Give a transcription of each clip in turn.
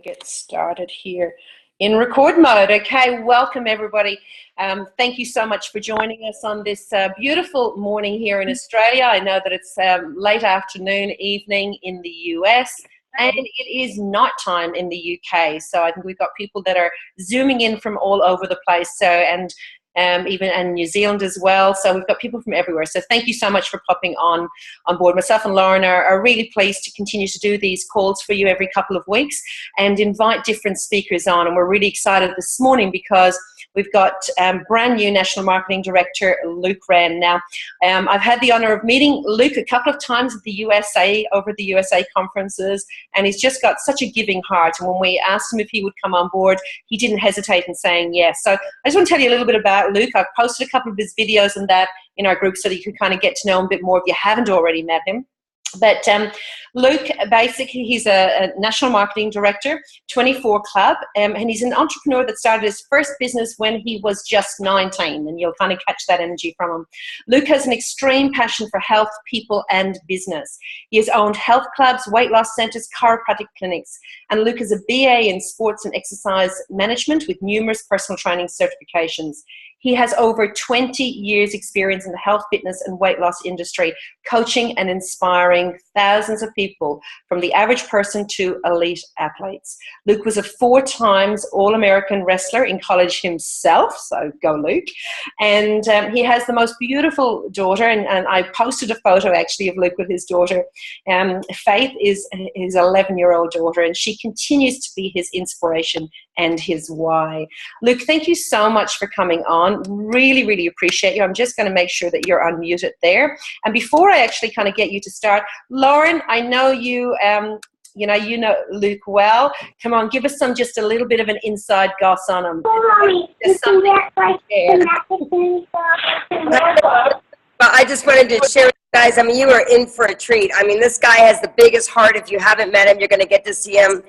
Get started here in record mode. Okay, welcome everybody. Thank you so much for joining us on this beautiful morning here in Australia. I know that it's late afternoon, evening in the US, and it is night time in the UK. So I think we've got people that are zooming in from all over the place. So even and New Zealand as well. So we've got people from everywhere. So thank you so much for popping on board. Myself and Lauren are really pleased to continue to do these calls for you every couple of weeks and invite different speakers on. And we're really excited this morning because we've got brand new National Marketing Director, Luke Wren. Now, I've had the honor of meeting Luke a couple of times at the USA, over the USA conferences, and he's just got such a giving heart. And when we asked him if he would come on board, he didn't hesitate in saying yes. So I just want to tell you a little bit about Luke. I've posted a couple of his videos and that in our group so that you can kind of get to know him a bit more if you haven't already met him. But Luke, basically, he's a national marketing director, 24 Club, and he's an entrepreneur that started his first business when he was just 19, and you'll kind of catch that energy from him. Luke has an extreme passion for health, people, and business. He has owned health clubs, weight loss centers, chiropractic clinics, and Luke is a BA in sports and exercise management with numerous personal training certifications. He has over 20 years experience in the health, fitness, and weight loss industry, coaching and inspiring thousands of people from the average person to elite athletes. Luke was a 4 times All-American wrestler in college himself, so go Luke. And he has the most beautiful daughter, and I posted a photo actually of Luke with his daughter. Faith is his 11-year-old daughter, and she continues to be his inspiration and his why. Luke, thank you so much for coming on. Really, really appreciate you. I'm just going to make sure that you're unmuted there. And before I actually kind of get you to start, Lauren, I know you, you know Luke well. Come on, give us just a little bit of an inside goss on him. Well, I just wanted to share with you guys, I mean, you are in for a treat. I mean, this guy has the biggest heart. If you haven't met him, you're going to get to see him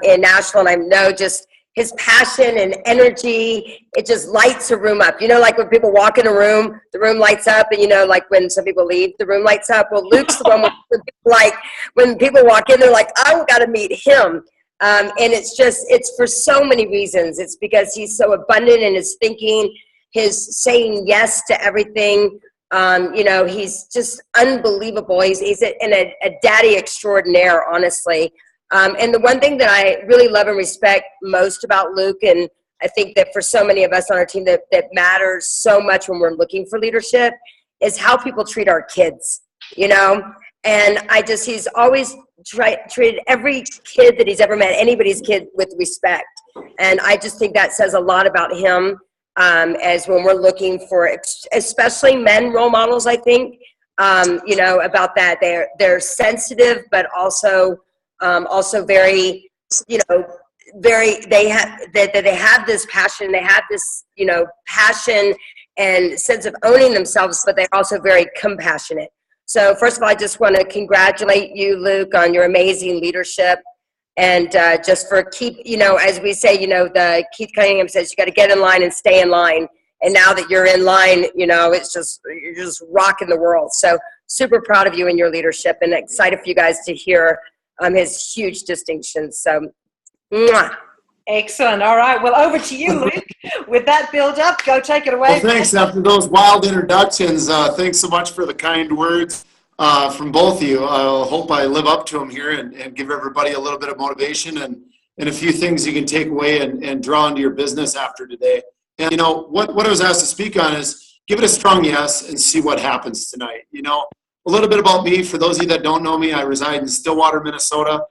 in Nashville, and I know just his passion and energy, it just lights a room up. You know, like when people walk in a room, the room lights up, and you know, like when some people leave, the room lights up. Well, Luke's the one when people walk in, they're like, I've got to meet him. And it's for so many reasons. It's because he's so abundant in his thinking, his saying yes to everything. You know, he's just unbelievable. He's a daddy extraordinaire, honestly. And the one thing that I really love and respect most about Luke, and I think that for so many of us on our team that matters so much when we're looking for leadership, is how people treat our kids, you know? And he's always treated every kid that he's ever met, anybody's kid, with respect. And I just think that says a lot about him as when we're looking for, especially men role models, I think, you know, about that. They're sensitive, but also very, you know, they have this passion, they have this, you know, passion and sense of owning themselves, but they're also very compassionate. So first of all, I just want to congratulate you, Luke, on your amazing leadership, and just for you know, as we say, you know, Keith Cunningham says, you got to get in line and stay in line. And now that you're in line, you know, you're just rocking the world. So super proud of you and your leadership, and excited for you guys to hear his huge distinctions. So, mwah. Excellent. All right. Well, over to you, Luke. With that build up, go take it away. Well, thanks. After those wild introductions, thanks so much for the kind words from both of you. I hope I live up to them here and give everybody a little bit of motivation and a few things you can take away and draw into your business after today. And, you know, what I was asked to speak on is give it a strong yes and see what happens tonight. You know, a little bit about me. For those of you that don't know me, I reside in Stillwater, Minnesota.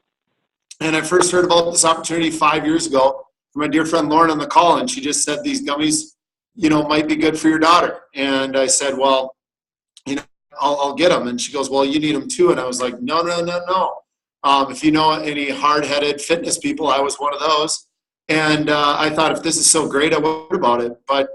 And I first heard about this opportunity 5 years ago from my dear friend Lauren on the call. And she just said, these gummies, you know, might be good for your daughter. And I said, well, you know, I'll get them. And she goes, well, you need them too. And I was like, no. If you know any hard-headed fitness people, I was one of those. And I thought, if this is so great, I would about it. But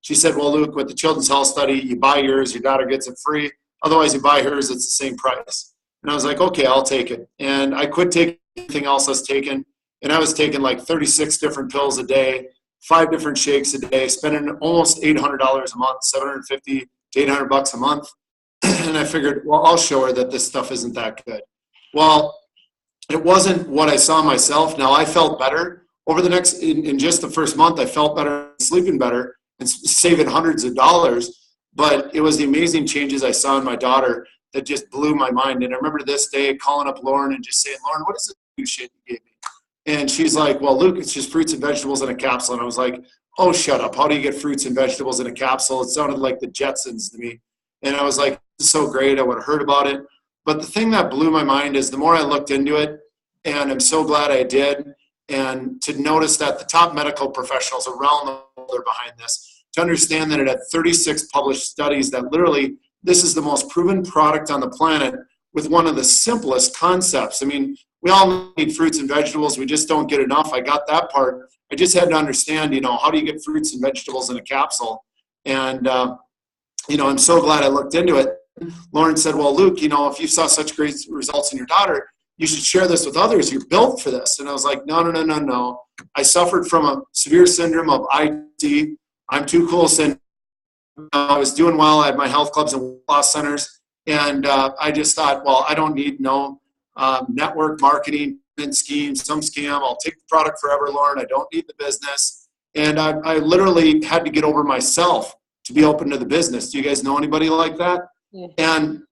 she said, well, Luke, with the Children's Health Study, you buy yours, your daughter gets it free. Otherwise, you buy hers, it's the same price. And I was like, okay, I'll take it. And I quit taking anything else I was taking. And I was taking like 36 different pills a day, 5 different shakes a day, spending almost $800 a month, $750 to $800 a month. And I figured, well, I'll show her that this stuff isn't that good. Well, it wasn't what I saw myself. Now I felt better over the next, in just the first month, I felt better, sleeping better, and saving hundreds of dollars. But it was the amazing changes I saw in my daughter that just blew my mind. And I remember this day calling up Lauren and just saying, Lauren, what is this new shit you gave me? And she's like, well, Luke, it's just fruits and vegetables in a capsule. And I was like, oh, shut up. How do you get fruits and vegetables in a capsule? It sounded like the Jetsons to me. And I was like, this is so great. I would have heard about it. But the thing that blew my mind is the more I looked into it, and I'm so glad I did, and to notice that the top medical professionals around the world are behind this, to understand that it had 36 published studies that literally this is the most proven product on the planet with one of the simplest concepts. I mean, we all need fruits and vegetables. We just don't get enough. I got that part. I just had to understand, how do you get fruits and vegetables in a capsule? And, I'm so glad I looked into it. Lauren said, well, Luke, if you saw such great results in your daughter, you should share this with others. You're built for this. And I was like, no. I suffered from a severe syndrome of IT. I'm too cool syndrome. I was doing well. I had my health clubs and weight loss centers. And I just thought, well, I don't need no network marketing scheme, some scam. I'll take the product forever, Lauren. I don't need the business. And I literally had to get over myself to be open to the business. Do you guys know anybody like that? Yeah. And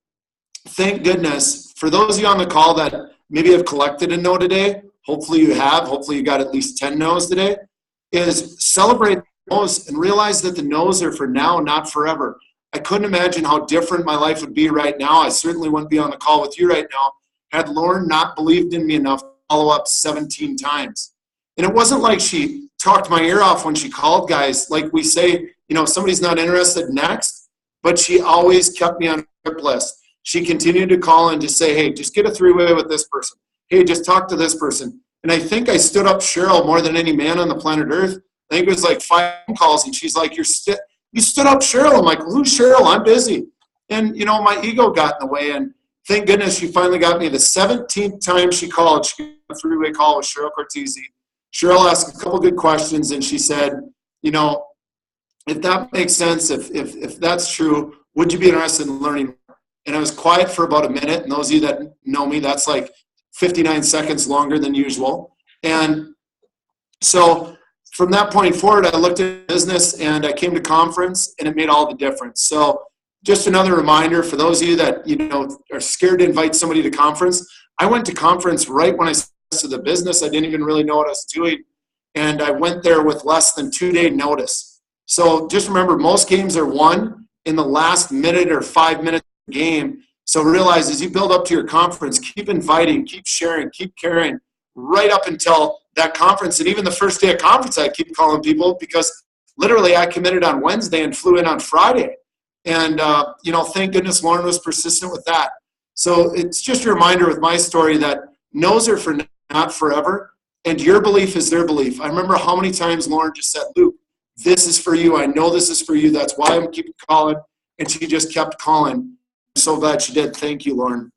thank goodness for those of you on the call that maybe have collected a no today. Hopefully you have. Hopefully you got at least 10 no's today. Is celebrate the no's and realize that the no's are for now, not forever. I couldn't imagine how different my life would be right now. I certainly wouldn't be on the call with you right now had Lauren not believed in me enough to follow up 17 times. And it wasn't like she talked my ear off when she called, guys. Like we say, if somebody's not interested, next. But she always kept me on her list. She continued to call and just say, hey, just get a three-way with this person. Hey, just talk to this person. And I think I stood up Cheryl more than any man on the planet Earth. I think it was like 5 calls, and she's like, you stood up Cheryl. I'm like, who's Cheryl? I'm busy. And, my ego got in the way. And thank goodness she finally got me. The 17th time she called, she got a three-way call with Cheryl Cortese. Cheryl asked a couple good questions, and she said, if that makes sense, if that's true, would you be interested in learning? And I was quiet for about a minute. And those of you that know me, that's like 59 seconds longer than usual. And so from that point forward, I looked at business and I came to conference, and it made all the difference. So just another reminder for those of you that, are scared to invite somebody to conference. I went to conference right when I started the business. I didn't even really know what I was doing. And I went there with less than 2-day notice. So just remember, most games are won in the last minute or 5 minutes of the game. So realize as you build up to your conference, keep inviting, keep sharing, keep caring right up until that conference. And even the first day of conference, I keep calling people because literally I committed on Wednesday and flew in on Friday. And, thank goodness Lauren was persistent with that. So it's just a reminder with my story that no's are for not forever. And your belief is their belief. I remember how many times Lauren just said, Luke, this is for you. I know this is for you. That's why I'm keeping calling. And she just kept calling. I'm so glad she did. Thank you, Lauren.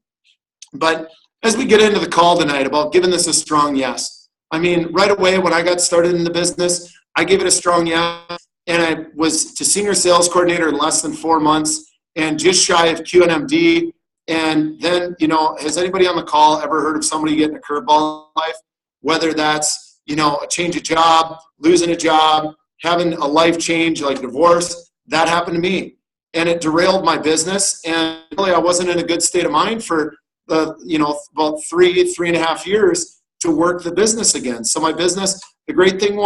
But as we get into the call tonight about giving this a strong yes, I mean, right away when I got started in the business, I gave it a strong yes. And I was to senior sales coordinator in less than 4 months and just shy of QNMD. And then, has anybody on the call ever heard of somebody getting a curveball in life? Whether that's, a change of job, losing a job, having a life change like divorce, that happened to me. And it derailed my business. And really, I wasn't in a good state of mind for, about 3.5 years to work the business again. So my business, the great thing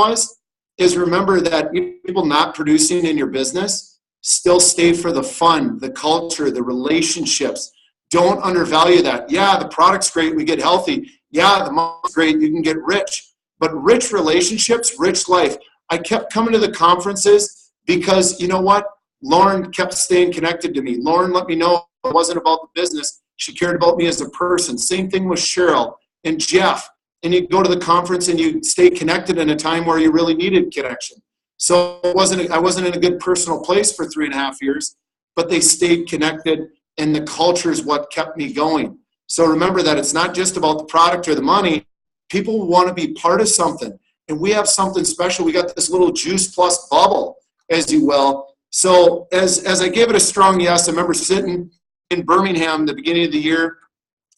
is remember that people not producing in your business still stay for the fun, the culture, the relationships. Don't undervalue that. Yeah, the product's great, we get healthy. Yeah, the money's great, you can get rich. But rich relationships, rich life. I kept coming to the conferences because, you know what? Lauren kept staying connected to me. Lauren let me know it wasn't about the business. She cared about me as a person. Same thing with Cheryl and Jeff. And you go to the conference and you stay connected in a time where you really needed connection. So I wasn't in a good personal place for 3.5 years, but they stayed connected, and the culture is what kept me going. So remember that it's not just about the product or the money. People want to be part of something, and we have something special. We got this little juice plus bubble, as you will. So as I gave it a strong yes, I remember sitting in Birmingham the beginning of the year,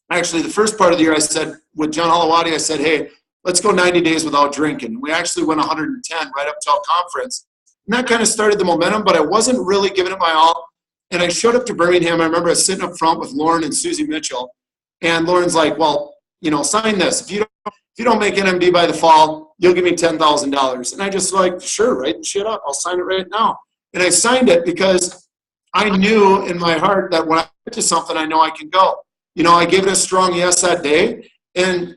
actually the first part of the year I said, with John Halawadi, I said, hey, let's go 90 days without drinking. We actually went 110 right up till conference. And that kind of started the momentum, but I wasn't really giving it my all. And I showed up to Birmingham. I remember I was sitting up front with Lauren and Susie Mitchell. And Lauren's like, well, you know, sign this. If you don't make NMD by the fall, you'll give me $10,000. And I just like, sure, write the shit up. I'll sign it right now. And I signed it because I knew in my heart that when I get to something, I know I can go. You know, I gave it a strong yes that day. And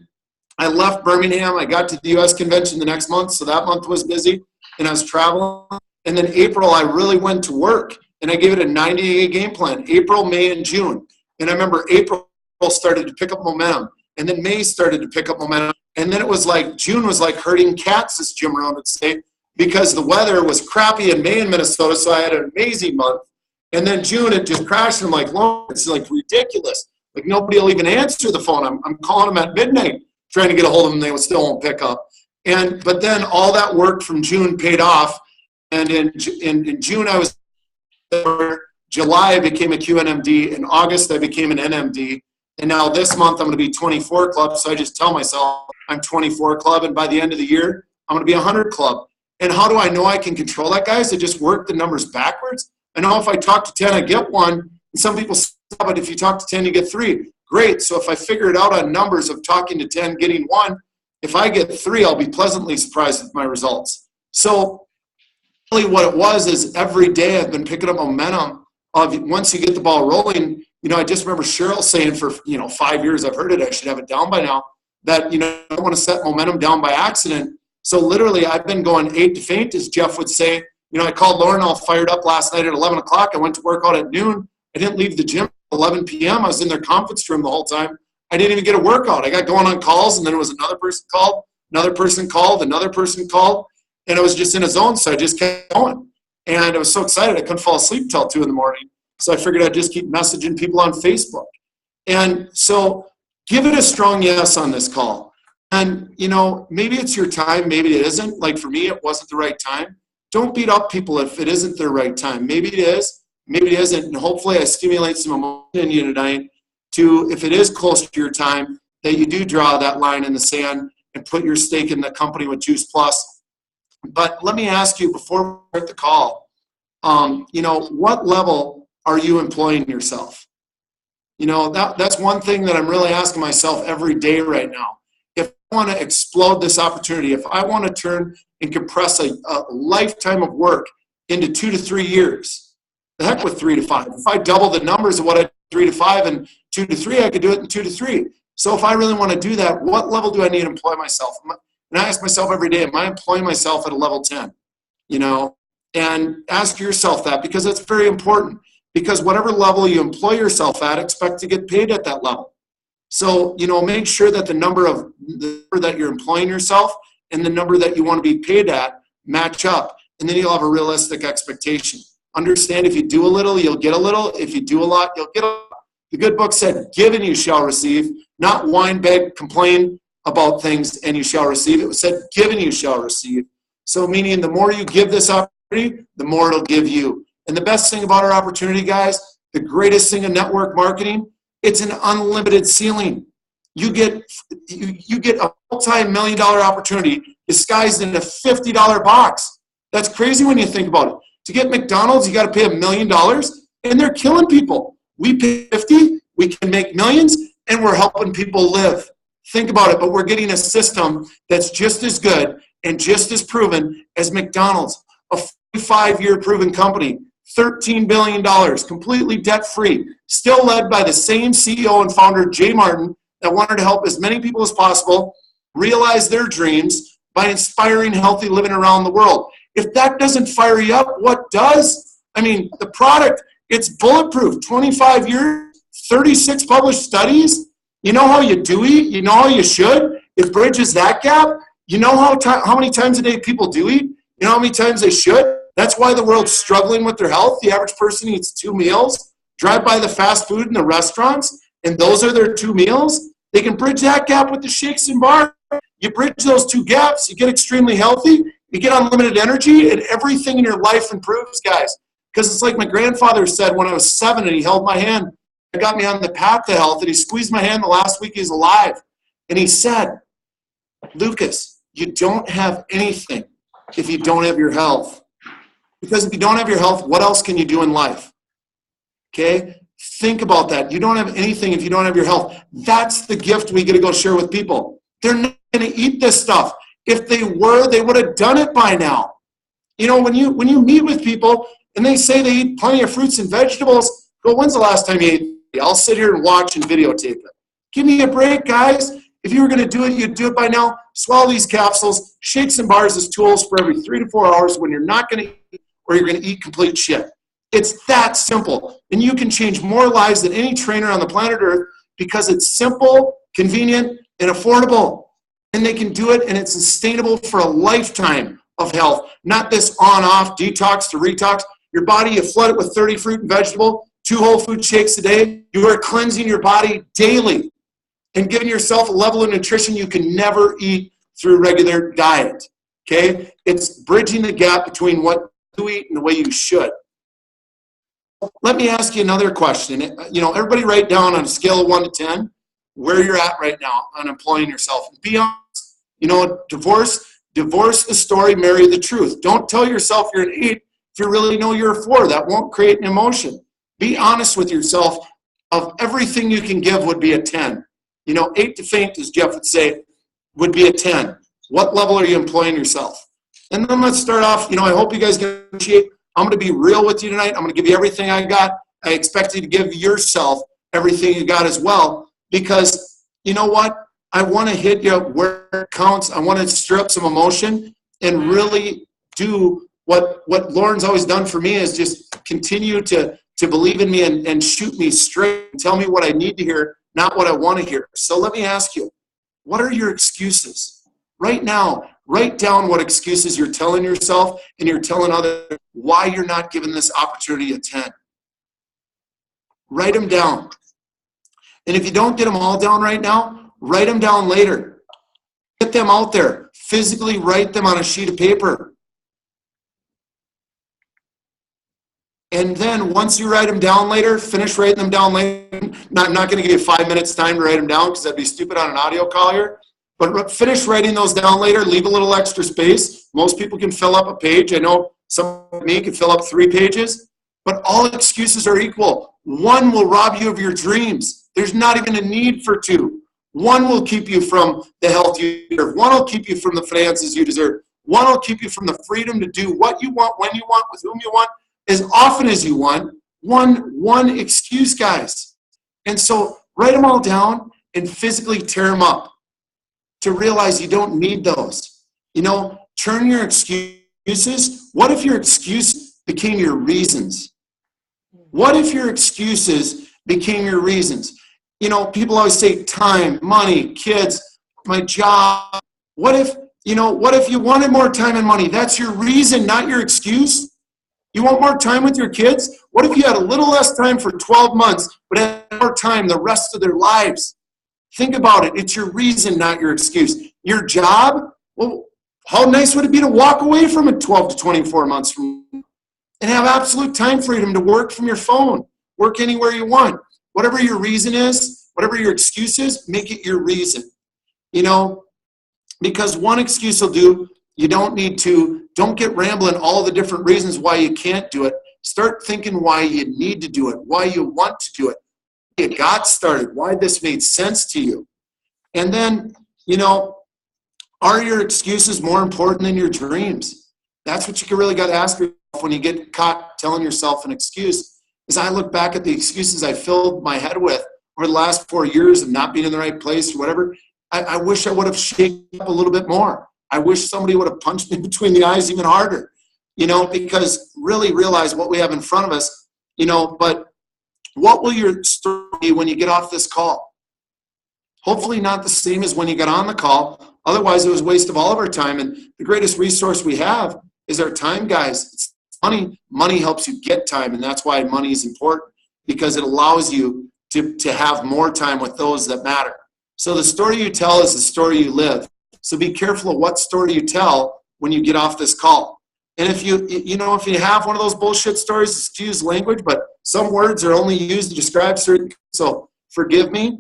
I left Birmingham. I got to the U.S. convention the next month. So that month was busy and I was traveling. And then April, I really went to work and I gave it a 90-day game plan, April, May, and June. And I remember April started to pick up momentum. And then May started to pick up momentum. And then it was like, June was like herding cats, as Jim Rohn would say, because the weather was crappy in May in Minnesota. So I had an amazing month. And then June, it just crashed. And I'm like, Lord, it's like ridiculous. Like nobody will even answer the phone. I'm calling them at midnight, trying to get a hold of them. They still won't pick up. But then all that work from June paid off. And in June, I was there. July, I became a QNMD. In August, I became an NMD. And now this month, I'm going to be 24 club. So I just tell myself I'm 24 club. And by the end of the year, I'm going to be 100 club. And how do I know I can control that, guys? I just work the numbers backwards. I know if I talk to 10, I get 1. And some people say, but if you talk to 10, you get 3. Great. So if I figure it out on numbers of talking to 10, getting 1, if I get 3, I'll be pleasantly surprised with my results. So really what it was is every day I've been picking up momentum of once you get the ball rolling. You know, I just remember Cheryl saying for, 5 years, I've heard it, I should have it down by now, that, I don't want to set momentum down by accident. So literally I've been going 8 to faint, as Jeff would say. I called Lauren all fired up last night at 11 o'clock. I went to work out at noon. I didn't leave the gym at 11 p.m. I was in their conference room the whole time. I didn't even get a workout. I got going on calls, and then it was another person called, another person called, another person called, and I was just in a zone, so I just kept going. And I was so excited I couldn't fall asleep until 2 in the morning. So I figured I'd just keep messaging people on Facebook. And so give it a strong yes on this call. And, maybe it's your time, maybe it isn't. Like for me, it wasn't the right time. Don't beat up people if it isn't their right time. Maybe it is, maybe it isn't. And hopefully I stimulate some emotion in you tonight to, if it is close to your time, that you do draw that line in the sand and put your stake in the company with Juice Plus. But let me ask you before we start the call, what level are you employing yourself? That's one thing that I'm really asking myself every day right now. If I want to explode this opportunity, if I want to turn and compress a lifetime of work into 2 to 3 years, the heck with 3 to 5. If I double the numbers of what I did 3 to 5 and 2 to 3, I could do it in 2 to 3. So if I really want to do that, what level do I need to employ myself? And I ask myself every day, am I employing myself at a level 10? And ask yourself that, because that's very important. Because whatever level you employ yourself at, expect to get paid at that level. So, make sure that the number that you're employing yourself and the number that you want to be paid at match up. And then you'll have a realistic expectation. Understand, if you do a little, you'll get a little. If you do a lot, you'll get a lot. The good book said, given you shall receive, not whine, beg, complain about things and you shall receive. It said, given you shall receive. So meaning the more you give this opportunity, the more it'll give you. And the best thing about our opportunity, guys, the greatest thing in network marketing, it's an unlimited ceiling. You get a multi-million-dollar opportunity disguised in a $50 box. That's crazy when you think about it. To get McDonald's, you got to pay $1 million, and they're killing people. We pay 50, we can make millions, and we're helping people live. Think about it, but we're getting a system that's just as good and just as proven as McDonald's, a 45-year proven company. $13 billion, completely debt-free, still led by the same CEO and founder, Jay Martin, that wanted to help as many people as possible realize their dreams by inspiring healthy living around the world. If that doesn't fire you up, what does? I mean, the product, it's bulletproof, 25 years, 36 published studies. You know how you do eat? You know how you should? It bridges that gap. You know how many times a day people do eat? You know how many times they should? That's why the world's struggling with their health. The average person eats 2 meals. Drive by the fast food in the restaurants, and those are their 2 meals. They can bridge that gap with the shakes and bars. You bridge those 2 gaps, you get extremely healthy, you get unlimited energy, and everything in your life improves, guys. Because it's like my grandfather said when I was 7 and he held my hand. got me on the path to health, and he squeezed my hand the last week he's alive. And he said, Lucas, you don't have anything if you don't have your health. Because if you don't have your health, what else can you do in life? Okay? Think about that. You don't have anything if you don't have your health. That's the gift we get to go share with people. They're not going to eat this stuff. If they were, they would have done it by now. You know, when you meet with people and they say they eat plenty of fruits and vegetables, go, when's the last time you ate? I'll sit here and watch and videotape it. Give me a break, guys. If you were going to do it, you'd do it by now. Swallow these capsules. Shakes and bars as tools for every 3 to 4 hours when you're not going to eat or you're going to eat complete shit. It's that simple. And you can change more lives than any trainer on the planet Earth because it's simple, convenient, and affordable. And they can do it, and it's sustainable for a lifetime of health. Not this on-off detox to retox. Your body, you flood it with 30 fruit and vegetable, 2 whole food shakes a day. You are cleansing your body daily and giving yourself a level of nutrition you can never eat through regular diet. Okay? It's bridging the gap between what you eat and the way you should. Let me ask you another question. You know, everybody write down on a scale of 1 to 10 where you're at right now on employing yourself. Be honest. You know, divorce the story, marry the truth. Don't tell yourself you're an 8 if you really know you're a 4. That won't create an emotion. Be honest with yourself. Of everything you can give would be a 10. You know, 8 to faint, as Jeff would say, would be a 10. What level are you employing yourself? And then let's start off, you know, I hope you guys can appreciate. I'm going to be real with you tonight. I'm going to give you everything I got. I expect you to give yourself everything you got as well, because you know what? I want to hit you where it counts. I want to stir up some emotion and really do what Lauren's always done for me, is just continue to believe in me and shoot me straight and tell me what I need to hear, not what I want to hear. So let me ask you, what are your excuses? Right now, write down what excuses you're telling yourself and you're telling others why you're not giving this opportunity a 10. Write them down. And if you don't get them all down right now, write them down later. Get them out there. Physically write them on a sheet of paper. And then once you write them down later, finish writing them down later. Not going to give you 5 minutes time to write them down because that'd be stupid on an audio call here. But finish writing those down later. Leave a little extra space. Most people can fill up a page. I know some like me can fill up 3 pages. But all excuses are equal. 1 will rob you of your dreams. There's not even a need for 2. 1 will keep you from the health you deserve. 1 will keep you from the finances you deserve. 1 will keep you from the freedom to do what you want, when you want, with whom you want, as often as you want. One excuse, guys. And so write them all down and physically tear them up to realize you don't need those. You know, turn your excuses. What if your excuse became your reasons? What if your excuses became your reasons? You know, people always say time, money, kids, my job. What if you wanted more time and money? That's your reason, not your excuse. You want more time with your kids? What if you had a little less time for 12 months, but had more time the rest of their lives? Think about it. It's your reason, not your excuse. Your job? Well, how nice would it be to walk away from it 12 to 24 months from now and have absolute time freedom to work from your phone, work anywhere you want. Whatever your reason is, whatever your excuse is, make it your reason. You know, because one excuse will do. You don't get rambling all the different reasons why you can't do it. Start thinking why you need to do it, why you want to do it, why you got started, why this made sense to you. And then, you know, are your excuses more important than your dreams? That's what you really got to ask yourself when you get caught telling yourself an excuse. As I look back at the excuses I filled my head with over the last 4 years of not being in the right place or whatever, I wish I would have shaken up a little bit more. I wish somebody would have punched me between the eyes even harder, you know, because really realize what we have in front of us, you know. But what will your story be when you get off this call? Hopefully not the same as when you got on the call. Otherwise, it was a waste of all of our time. And the greatest resource we have is our time, guys. It's money. Money helps you get time, and that's why money is important, because it allows you to have more time with those that matter. So the story you tell is the story you live. So be careful of what story you tell when you get off this call. And if you have one of those bullshit stories, excuse language, but Some words are only used to describe certain, so forgive me.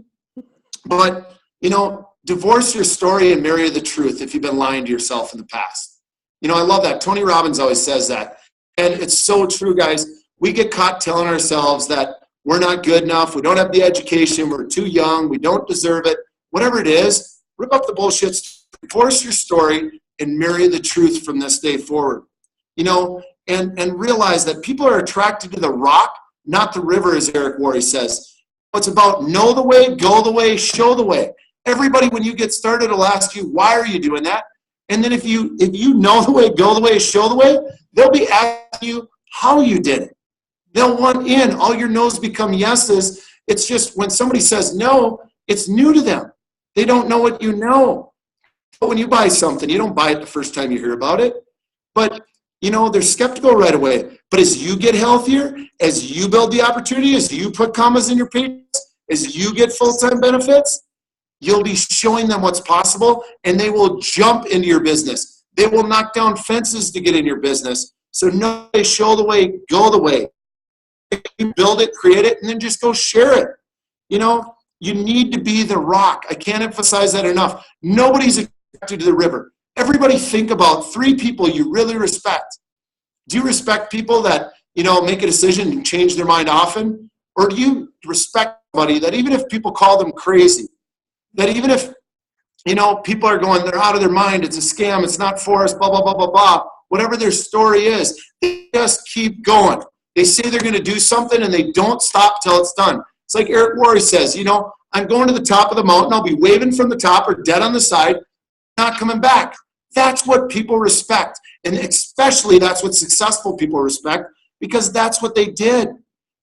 But, you know, divorce your story and marry the truth if you've been lying to yourself in the past. You know, I love that. Tony Robbins always says that. And it's so true, guys. We get caught telling ourselves that we're not good enough, we don't have the education, we're too young, we don't deserve it. Whatever it is, rip up the bullshit, divorce your story, and marry the truth from this day forward. You know, and realize that people are attracted to the rock, not the river, as Eric Worre says. It's about know the way, go the way, show the way. Everybody, when you get started, will ask you, why are you doing that? And then if you know the way, go the way, show the way, they'll be asking you how you did it. They'll want in. All your no's become yeses. It's just when somebody says no, it's new to them. They don't know what you know. But when you buy something, you don't buy it the first time you hear about it. But, you know, they're skeptical right away. But as you get healthier, as you build the opportunity, as you put commas in your pages, as you get full-time benefits, you'll be showing them what's possible, and they will jump into your business. They will knock down fences to get in your business. So no, they show the way, go the way. You build it, create it, and then just go share it. You know, you need to be the rock. I can't emphasize that enough. Nobody's attracted to the river. Everybody think about 3 people you really respect. Do you respect people that, you know, make a decision and change their mind often? Or do you respect somebody that even if people call them crazy, that even if, you know, people are going, they're out of their mind, it's a scam, it's not for us, blah, blah, blah, blah, blah, whatever their story is, they just keep going. They say they're going to do something and they don't stop till it's done. It's like Eric Worre says, you know, I'm going to the top of the mountain, I'll be waving from the top or dead on the side, not coming back. That's what people respect. And especially that's what successful people respect, because that's what they did.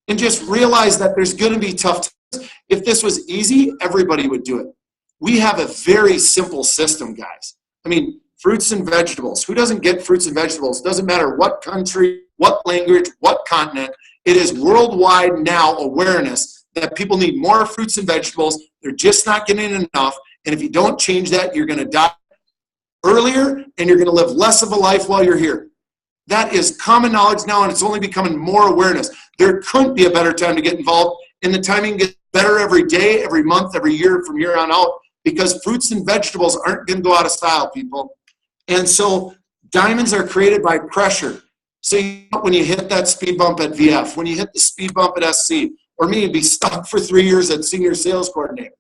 And just realize that there's going to be tough times. If this was easy, everybody would do it. We have a very simple system, guys. I mean, fruits and vegetables. Who doesn't get fruits and vegetables? Doesn't matter what country, what language, what continent. It is worldwide now awareness that people need more fruits and vegetables. They're just not getting enough. And if you don't change that, you're going to die earlier and you're going to live less of a life while you're here. That is common knowledge now, and it's only becoming more awareness. There couldn't be a better time to get involved, and the timing gets better every day, every month, every year from here on out, because fruits and vegetables aren't going to go out of style, people. And so diamonds are created by pressure. So when you hit that speed bump at VF, when you hit the speed bump at SC, or me, be stuck for 3 years at senior sales coordinator.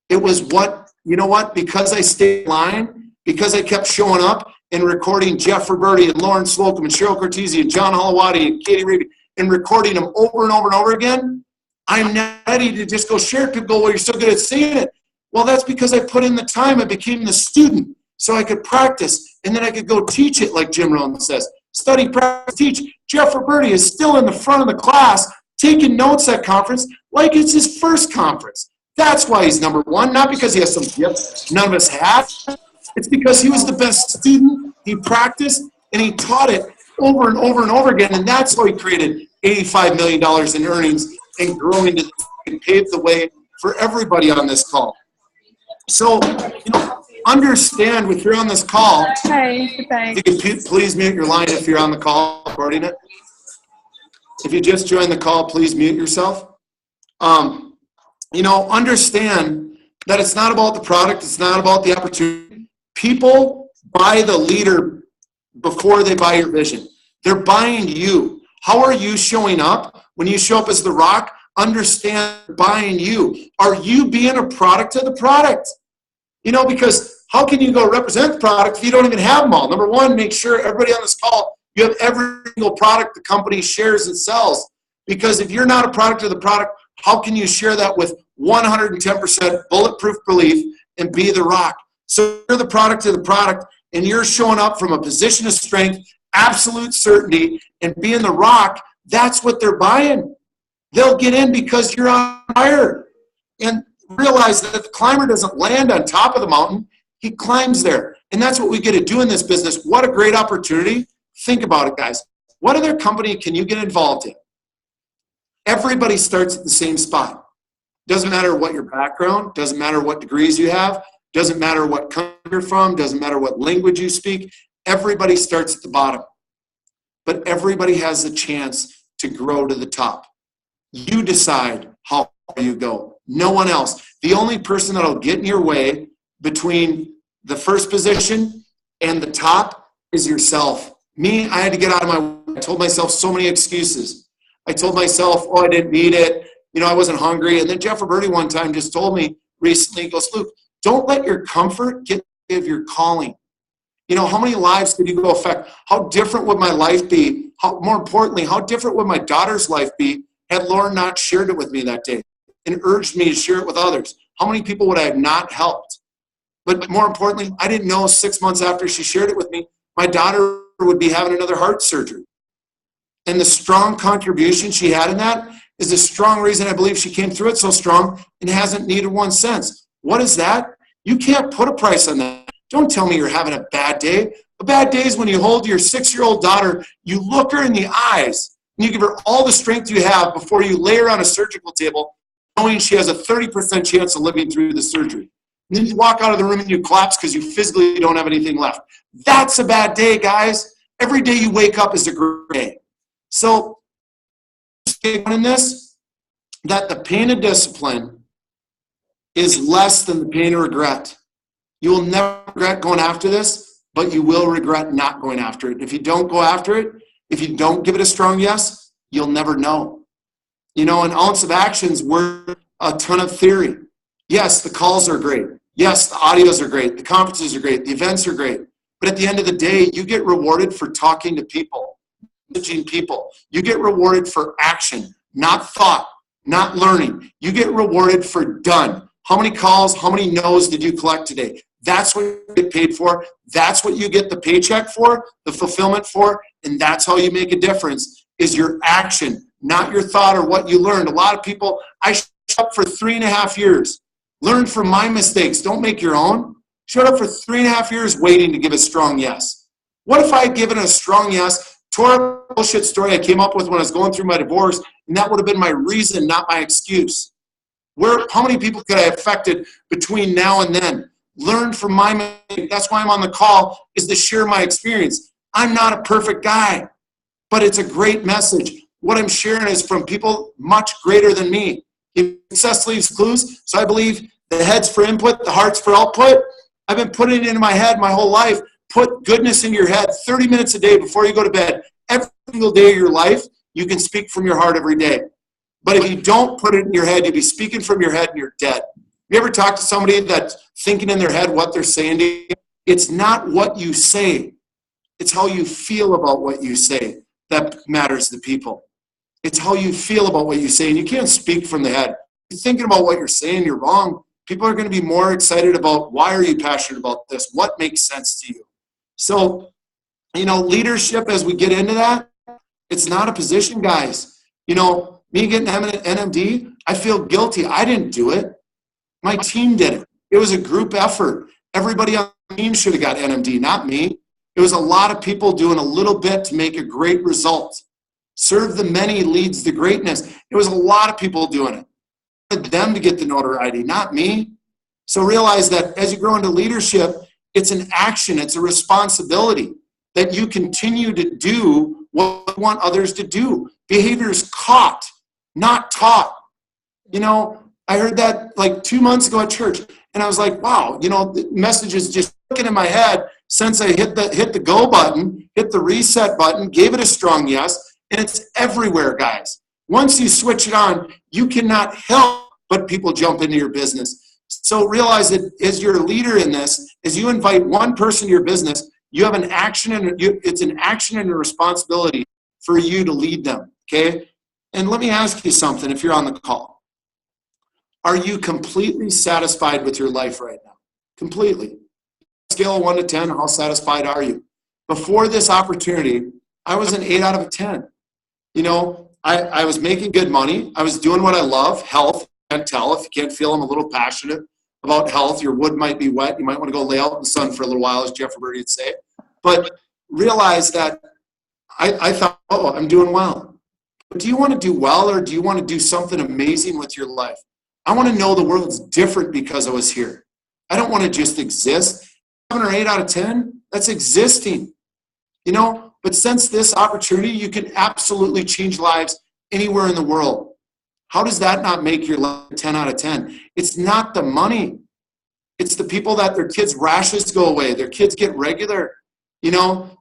It was what, you know what, because I stayed in line, because I kept showing up and recording Jeff Roberti and Lauren Slocum and Cheryl Cortese and John Halawadi and Katie Reed and recording them over and over and over again, I'm now ready to just go share it. People go, well, you're so good at saying it. Well, that's because I put in the time. I became the student so I could practice, and then I could go teach it like Jim Rohn says. Study, practice, teach. Jeff Roberti is still in the front of the class taking notes at conference like it's his first conference. That's why he's number one, not because he has some gift none of us have. It's because he was the best student, he practiced, and he taught it over and over and over again, and that's why he created $85 million in earnings and growing to and paved the way for everybody on this call. So, you know, understand if you're on this call, if you can please mute your line if you're on the call recording it. If you just joined the call, please mute yourself. You know, understand that it's not about the product, it's not about the opportunity. People buy the leader before they buy your vision. They're buying you. How are you showing up? When you show up as the rock, understand buying you. Are you being a product of the product? You know, because how can you go represent the product if you don't even have them all? Number one, make sure everybody on this call, you have every single product the company shares and sells. Because if you're not a product of the product, how can you share that with 110% bulletproof belief and be the rock? So you're the product of the product, and you're showing up from a position of strength, absolute certainty, and being the rock. That's what they're buying. They'll get in because you're on fire. And realize that the climber doesn't land on top of the mountain, he climbs there. And that's what we get to do in this business. What a great opportunity. Think about it, guys. What other company can you get involved in? Everybody starts at the same spot. Doesn't matter what your background, doesn't matter what degrees you have, doesn't matter what country you're from, doesn't matter what language you speak. Everybody starts at the bottom. But everybody has the chance to grow to the top. You decide how far you go. No one else. The only person that'll get in your way between the first position and the top is yourself. Me, I had to get out of my way. I told myself so many excuses. I told myself, oh, I didn't need it. You know, I wasn't hungry. And then Jeff Roberti one time just told me recently, he goes, Luke, don't let your comfort get in the way of your calling. You know, how many lives could you go affect? How different would my life be? More importantly, how different would my daughter's life be had Lauren not shared it with me that day and urged me to share it with others? How many people would I have not helped? But more importantly, I didn't know 6 months after she shared it with me, my daughter would be having another heart surgery. And the strong contribution she had in that is a strong reason I believe she came through it so strong and hasn't needed 1 cent. What is that? You can't put a price on that. Don't tell me you're having a bad day. A bad day is when you hold your 6-year-old daughter, you look her in the eyes, and you give her all the strength you have before you lay her on a surgical table, knowing she has a 30% chance of living through the surgery. And then you walk out of the room and you collapse because you physically don't have anything left. That's a bad day, guys. Every day you wake up is a great day. So, in this, that the pain of discipline is less than the pain of regret. You will never regret going after this, but you will regret not going after it. If you don't go after it, if you don't give it a strong yes, you'll never know. You know, an ounce of action's worth a ton of theory. Yes, the calls are great. Yes, the audios are great. The conferences are great. The events are great. But at the end of the day, you get rewarded for talking to people, messaging people. You get rewarded for action, not thought, not learning. You get rewarded for done. How many calls, how many no's did you collect today? That's what you get paid for. That's what you get the paycheck for, the fulfillment for, and that's how you make a difference, is your action, not your thought or what you learned. A lot of people, I shut up for 3.5 years. Learn from my mistakes. Don't make your own. Shut up for 3.5 years waiting to give a strong yes. What if I had given a strong yes, tore up a bullshit story I came up with when I was going through my divorce, and that would have been my reason, not my excuse? How many people could I have affected between now and then? Learn from my mistake. That's why I'm on the call, is to share my experience. I'm not a perfect guy, but it's a great message. What I'm sharing is from people much greater than me. Success leaves clues, so I believe the head's for input, the heart's for output. I've been putting it into my head my whole life. Put goodness in your head 30 minutes a day before you go to bed. Every single day of your life, you can speak from your heart every day. But if you don't put it in your head, you'll be speaking from your head and you're dead. You ever talk to somebody that's thinking in their head what they're saying to you? It's not what you say. It's how you feel about what you say that matters to people. It's how you feel about what you say, and you can't speak from the head. If you're thinking about what you're saying, you're wrong. People are going to be more excited about, why are you passionate about this? What makes sense to you? So, you know, leadership, as we get into that, it's not a position, guys. You know, me getting NMD, I feel guilty. I didn't do it. My team did it. It was a group effort. Everybody on the team should have got NMD, not me. It was a lot of people doing a little bit to make a great result. Serve the many leads to greatness. It was a lot of people doing it. I wanted them to get the notoriety, not me. So realize that as you grow into leadership, it's an action, it's a responsibility that you continue to do what you want others to do. Behavior is caught, not taught. You know, I heard that like 2 months ago at church, and I was like, wow, you know, the message is just looking in my head since I hit the go button, hit the reset button, gave it a strong yes, and it's everywhere, guys. Once you switch it on, you cannot help but people jump into your business. So realize that as you're a leader in this, as you invite one person to your business, you have an action, and it's an action and a responsibility for you to lead them, okay? And let me ask you something if you're on the call. Are you completely satisfied with your life right now? Completely. Scale of 1 to 10, how satisfied are you? Before this opportunity, I was an 8 out of 10. You know, I was making good money. I was doing what I love, health. You can't tell. If you can't feel I'm a little passionate about health, your wood might be wet. You might want to go lay out in the sun for a little while, as Jeff Roberti would say. But realize that I thought, oh, I'm doing well. But do you want to do well, or do you want to do something amazing with your life? I want to know the world's different because I was here. I don't want to just exist. 7 or 8 out of 10, that's existing. You know, But since this opportunity, you can absolutely change lives anywhere in the world. How does that not make your life 10 out of 10? It's not the money. It's the people that their kids' rashes go away, their kids get regular. You know,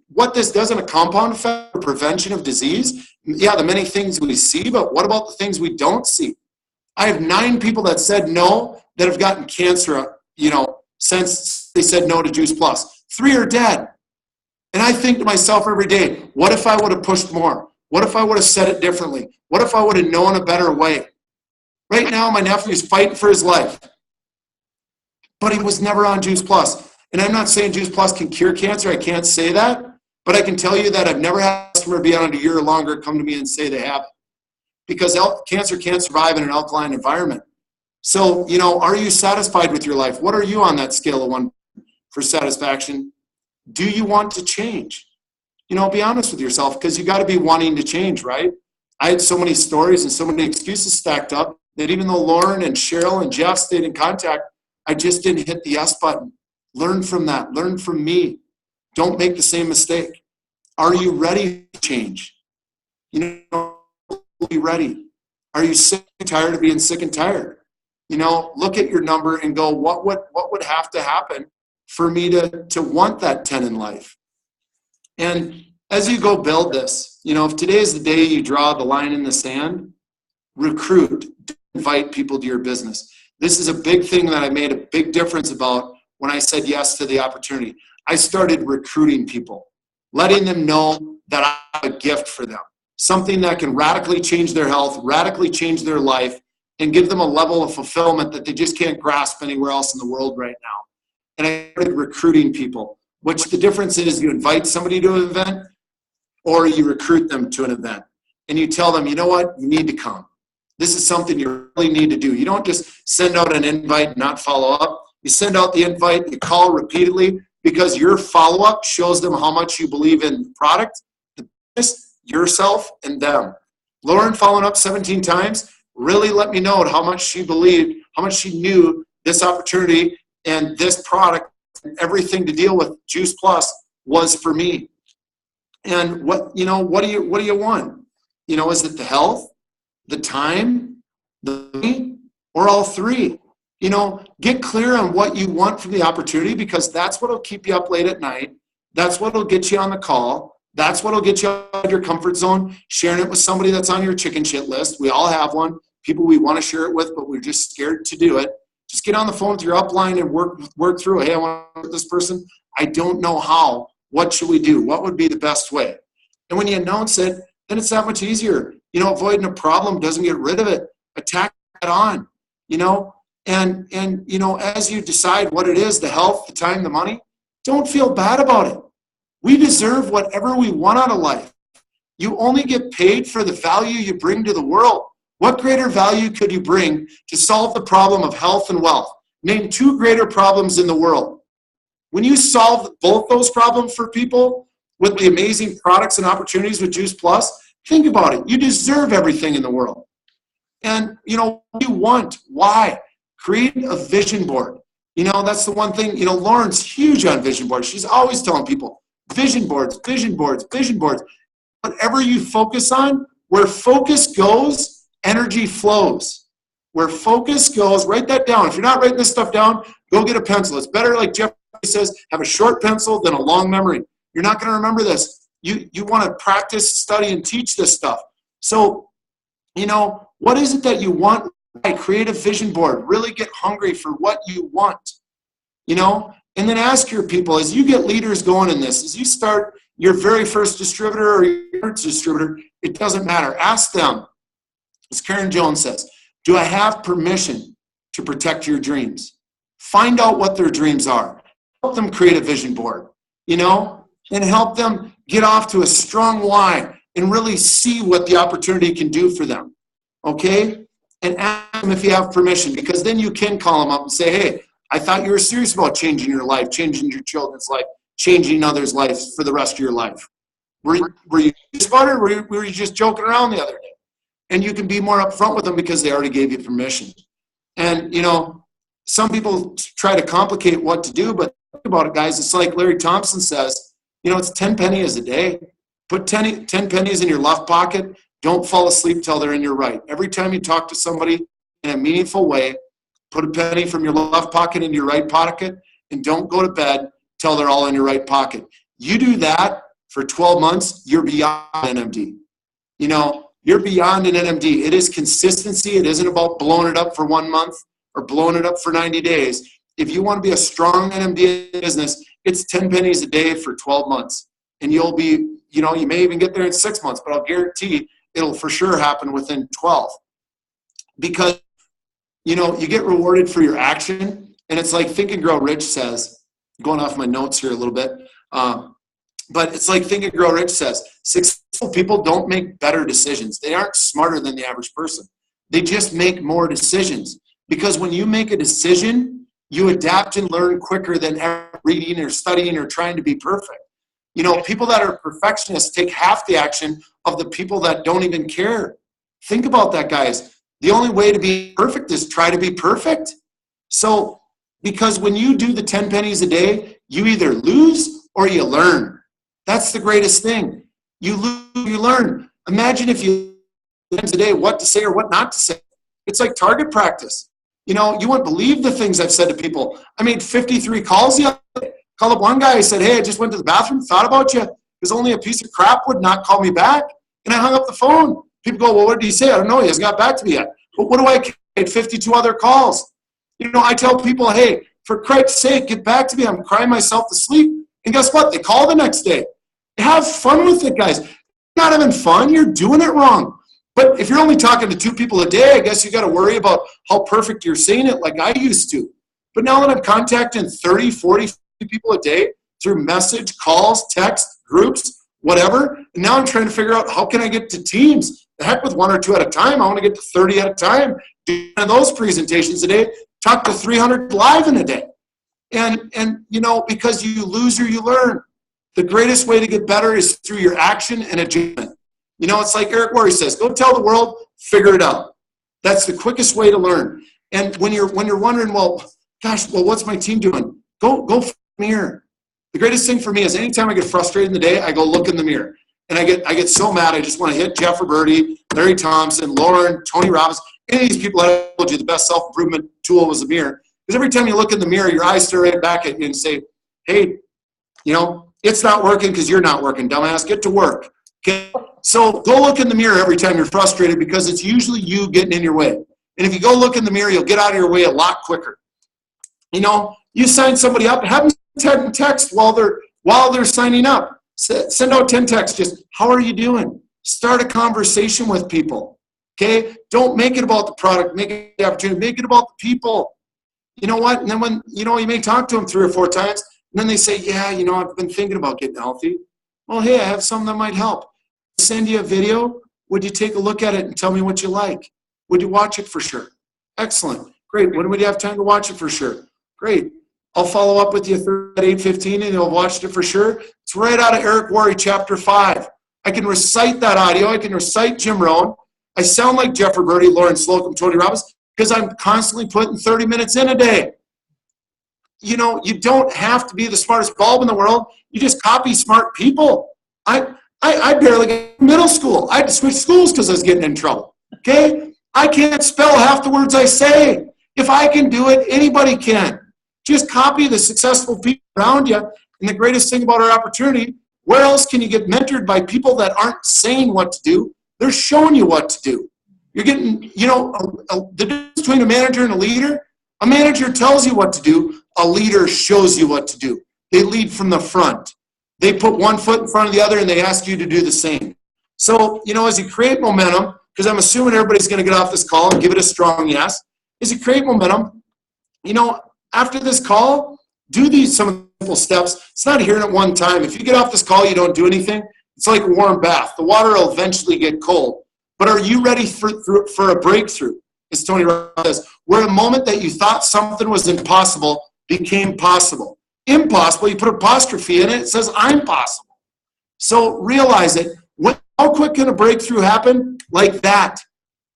what this does in a compound effect for prevention of disease, yeah, the many things we see, but what about the things we don't see? I have 9 people that said no that have gotten cancer, since they said no to Juice Plus. 3 are dead. And I think to myself every day, what if I would have pushed more? What if I would have said it differently? What if I would have known a better way? Right now, my nephew's fighting for his life, but he was never on Juice Plus. And I'm not saying Juice Plus can cure cancer. I can't say that. But I can tell you that I've never had a customer be on it a year or longer come to me and say they have it. Because cancer can't survive in an alkaline environment. So, are you satisfied with your life? What are you on that scale of 1 for satisfaction? Do you want to change? Be honest with yourself, because you got to be wanting to change, right? I had so many stories and so many excuses stacked up that even though Lauren and Cheryl and Jeff stayed in contact, I just didn't hit the yes button. Learn from that. Learn from me. Don't make the same mistake. Are you ready to change? Be ready. Are you sick and tired of being sick and tired? Look at your number and go, what would have to happen for me to want that 10 in life? And as you go build this, if today is the day you draw the line in the sand, recruit, invite people to your business. This is a big thing that I made a big difference about when I said yes to the opportunity. I started recruiting people, letting them know that I have a gift for them, something that can radically change their health, radically change their life, and give them a level of fulfillment that they just can't grasp anywhere else in the world right now. And I started recruiting people, which the difference is you invite somebody to an event or you recruit them to an event. And you tell them, you know what, you need to come. This is something you really need to do. You don't just send out an invite and not follow up. You send out the invite, you call repeatedly, because your follow-up shows them how much you believe in the product, the business, yourself, and them. Lauren following up 17 times really let me know how much she believed, how much she knew this opportunity and this product and everything to deal with Juice Plus was for me. And what do you want? Is it the health, the time, the money, or all 3? Get clear on what you want from the opportunity, because that's what will keep you up late at night. That's what will get you on the call. That's what will get you out of your comfort zone, sharing it with somebody that's on your chicken shit list. We all have one, people we want to share it with, but we're just scared to do it. Just get on the phone with your upline and work through it. Hey, I want to work with this person. I don't know how. What should we do? What would be the best way? And when you announce it, then it's that much easier. Avoiding a problem doesn't get rid of it. Attack it on, And as you decide what it is, the health, the time, the money, don't feel bad about it. We deserve whatever we want out of life. You only get paid for the value you bring to the world. What greater value could you bring to solve the problem of health and wealth? Name 2 greater problems in the world. When you solve both those problems for people with the amazing products and opportunities with Juice Plus, think about it. You deserve everything in the world. And, what do you want? Why? Create a vision board. That's the one thing, Lauren's huge on vision boards. She's always telling people, vision boards, vision boards, vision boards. Whatever you focus on, where focus goes, energy flows. Where focus goes, write that down. If you're not writing this stuff down, go get a pencil. It's better, like Jeff says, have a short pencil than a long memory. You're not going to remember this. You want to practice, study, and teach this stuff. So, what is it that you want? Create a vision board. Really get hungry for what you want. And then ask your people, as you get leaders going in this, as you start your very first distributor or your distributor, it doesn't matter. Ask them, as Karen Jones says, do I have permission to protect your dreams? Find out what their dreams are. Help them create a vision board, and help them get off to a strong why and really see what the opportunity can do for them, okay? And ask them if you have permission, because then you can call them up and say, hey, I thought you were serious about changing your life, changing your children's life, changing others' lives for the rest of your life. Were you about it, or were you just joking around the other day? And you can be more upfront with them because they already gave you permission. And, some people try to complicate what to do, but think about it, guys. It's like Larry Thompson says, It's 10 pennies a day. Put 10 pennies in your left pocket. Don't fall asleep till they're in your right. Every time you talk to somebody in a meaningful way, put a penny from your left pocket into your right pocket, and don't go to bed till they're all in your right pocket. You do that for 12 months, you're beyond NMD. You're beyond an NMD. It is consistency. It isn't about blowing it up for 1 month or blowing it up for 90 days. If you want to be a strong NMD business, it's 10 pennies a day for 12 months. And you'll be, you may even get there in 6 months, but I'll guarantee it'll for sure happen within 12. Because, you get rewarded for your action. And it's like Think and Grow Rich says, going off my notes here a little bit, but it's like Think and Grow Rich says, successful people don't make better decisions. They aren't smarter than the average person. They just make more decisions. Because when you make a decision, you adapt and learn quicker than ever reading or studying or trying to be perfect. People that are perfectionists take half the action of the people that don't even care. Think about that, guys. The only way to be perfect is try to be perfect. So, because when you do the 10 pennies a day, you either lose or you learn. That's the greatest thing. You lose, you learn. Imagine if you learn today what to say or what not to say. It's like target practice. You wouldn't believe the things I've said to people. I made 53 calls the other day. Called up one guy. I said, hey, I just went to the bathroom, thought about you. Because only a piece of crap would not call me back. And I hung up the phone. People go, well, what did he say? I don't know. He hasn't got back to me yet. But what do I care? I made 52 other calls. I tell people, hey, for Christ's sake, get back to me. I'm crying myself to sleep. And guess what? They call the next day. Have fun with it, guys. You're not having fun. You're doing it wrong. But if you're only talking to 2 people a day, I guess you got to worry about how perfect you're saying it like I used to. But now that I'm contacting 30, 40, 50 people a day through message, calls, text, groups, whatever, and now I'm trying to figure out how can I get to teams. The heck with 1 or 2 at a time. I want to get to 30 at a time. Do those presentations a day. Talk to 300 live in a day. And because you lose or you learn. The greatest way to get better is through your action and adjustment. It's like Eric Worre says, go tell the world, figure it out. That's the quickest way to learn. And when you're wondering, what's my team doing? Go in the mirror. The greatest thing for me is anytime I get frustrated in the day, I go look in the mirror. And I get so mad, I just want to hit Jeff Roberti, Larry Thompson, Lauren, Tony Robbins, any of these people that I told you the best self-improvement tool was a mirror. Because every time you look in the mirror, your eyes stare right back at you and say, hey, it's not working because you're not working, dumbass. Get to work. Okay? So go look in the mirror every time you're frustrated because it's usually you getting in your way. And if you go look in the mirror, you'll get out of your way a lot quicker. You sign somebody up, have them text while they're signing up. Send out 10 texts. Just, how are you doing? Start a conversation with people. Okay? Don't make it about the product. Make it the opportunity. Make it about the people. You know what? And then when, you may talk to them 3 or 4 times, and then they say, yeah, I've been thinking about getting healthy. Well, hey, I have something that might help. Send you a video. Would you take a look at it and tell me what you like? Would you watch it for sure? Excellent. Great. When would you have time to watch it for sure? Great. I'll follow up with you at 8:15 and you'll watch it for sure. It's right out of Eric Worre, chapter 5. I can recite that audio. I can recite Jim Rohn. I sound like Jeff Roberti, Lauren Slocum, Tony Robbins because I'm constantly putting 30 minutes in a day. You don't have to be the smartest bulb in the world. You just copy smart people. I barely got middle school. I had to switch schools because I was getting in trouble. Okay? I can't spell half the words I say. If I can do it, anybody can. Just copy the successful people around you. And the greatest thing about our opportunity, where else can you get mentored by people that aren't saying what to do? They're showing you what to do. You're getting, the difference between a manager and a leader. A manager tells you what to do. A leader shows you what to do. They lead from the front. They put one foot in front of the other and they ask you to do the same. So, as you create momentum, because I'm assuming everybody's going to get off this call and give it a strong yes, as you create momentum, after this call, do some simple steps. It's not hearing it one time. If you get off this call, you don't do anything, it's like a warm bath. The water will eventually get cold. But are you ready for a breakthrough? As Tony Robbins says, where a moment that you thought something was impossible became possible. Impossible, you put an apostrophe in it, it says I'm possible. So realize it. How quick can a breakthrough happen? Like that.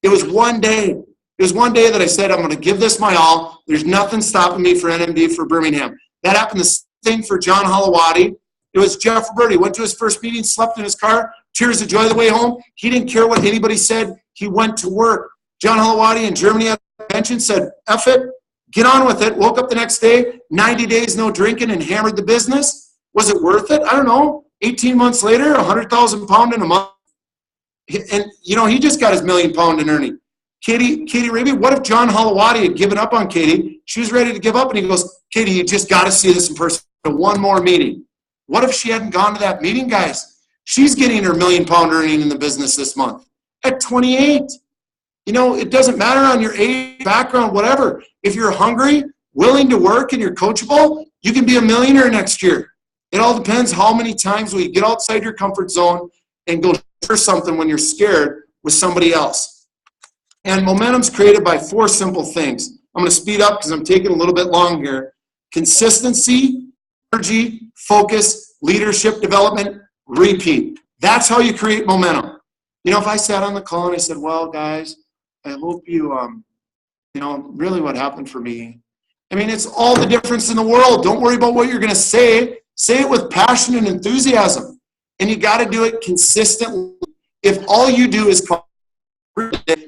It was one day. It was one day that I said, I'm going to give this my all. There's nothing stopping me for NMD for Birmingham. That happened the same for John Halawadi. It was Jeff Roberti. Went to his first meeting, slept in his car, tears of joy the way home. He didn't care what anybody said. He went to work. John Halawadi in Germany at the convention said, F it, get on with it. Woke up the next day, 90 days no drinking, and hammered the business. Was it worth it? I don't know. 18 months later, 100,000 pound in a month. And, he just got his £1 million in earning. Katie Raby, what if John Halawadi had given up on Katie? She was ready to give up, and he goes, Katie, you just got to see this in person. One more meeting. What if she hadn't gone to that meeting, guys? She's getting her £1 million earning in the business this month at 28. It doesn't matter on your age, background, whatever. If you're hungry, willing to work, and you're coachable, you can be a millionaire next year. It all depends how many times we get outside your comfort zone and go for something when you're scared with somebody else. And momentum's created by 4 simple things. I'm going to speed up because I'm taking a little bit long here. Consistency, energy, focus, leadership development, repeat. That's how you create momentum. If I sat on the call and I said, well, guys, I hope you, really what happened for me. It's all the difference in the world. Don't worry about what you're going to say. Say it with passion and enthusiasm. And you got to do it consistently. If all you do is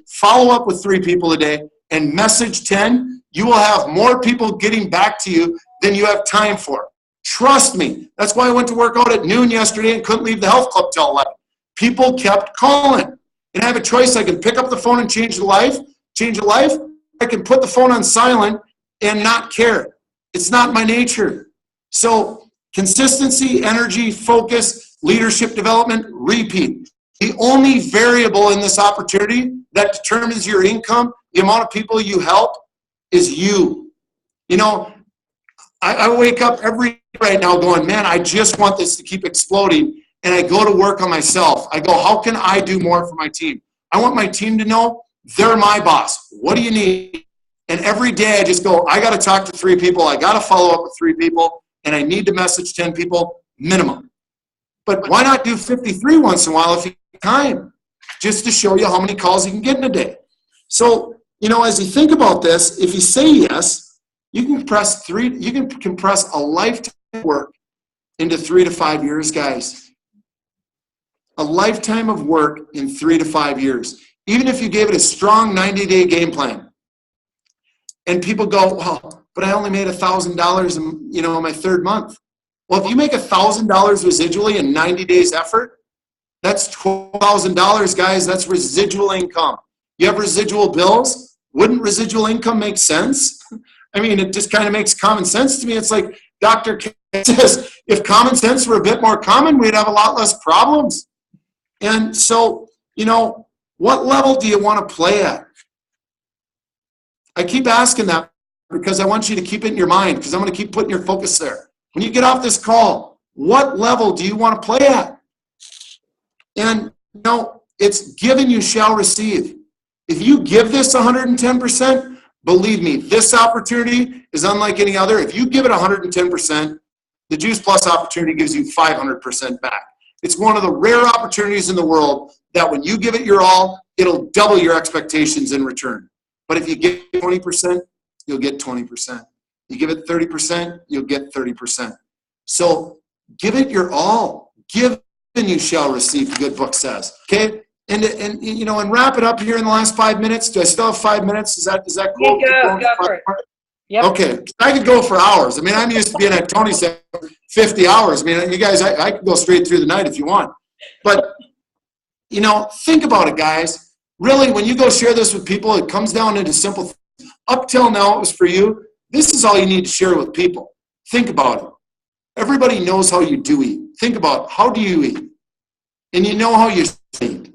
follow up with 3 people a day and message 10, you will have more people getting back to you than you have time for. Trust me. That's why I went to work out at noon yesterday and couldn't leave the health club till 11. People kept calling. And I have a choice. I can pick up the phone and change a life. I can put the phone on silent and not care. It's not my nature. So consistency, energy, focus, leadership development, repeat. The only variable in this opportunity that determines your income, the amount of people you help, is you. I wake up every day right now going, man, I just want this to keep exploding. And I go to work on myself. I go, how can I do more for my team? I want my team to know they're my boss. What do you need? And every day I just go, I got to talk to 3 people. I got to follow up with 3 people. And I need to message 10 people minimum. But why not do 53 once in a while if you have time? Just to show you how many calls you can get in a day. So, as you think about this, if you say yes, you can compress a lifetime of work into 3 to 5 years, guys. A lifetime of work in 3 to 5 years. Even if you gave it a strong 90-day game plan. And people go, well, but I only made $1,000 in, my 3rd month. Well, if you make $1,000 residually in 90 days effort, that's $12,000, guys. That's residual income. You have residual bills? Wouldn't residual income make sense? It just kind of makes common sense to me. It's like Dr. K says, if common sense were a bit more common, we'd have a lot less problems. And so, what level do you want to play at? I keep asking that because I want you to keep it in your mind, because I'm going to keep putting your focus there. When you get off this call, what level do you want to play at? And, it's given you shall receive. If you give this 110%, believe me, this opportunity is unlike any other. If you give it 110%, the Juice Plus opportunity gives you 500% back. It's one of the rare opportunities in the world that when you give it your all, it'll double your expectations in return. But if you give 20%, you'll get 20%. You give it 30%, you'll get 30%. So give it your all. Give and you shall receive, the good book says. Okay? And wrap it up here in the last 5 minutes. Do I still have 5 minutes? Is that cool? Yeah, go for it. Yep. Okay. I could go for hours. I'm used to being at Tony said 50 hours. You guys, I could go straight through the night if you want. But, think about it, guys. Really, when you go share this with people, it comes down into simple things. Up till now, it was for you. This is all you need to share with people. Think about it. Everybody knows how you do eat. Think about how do you eat? And you know how you eat.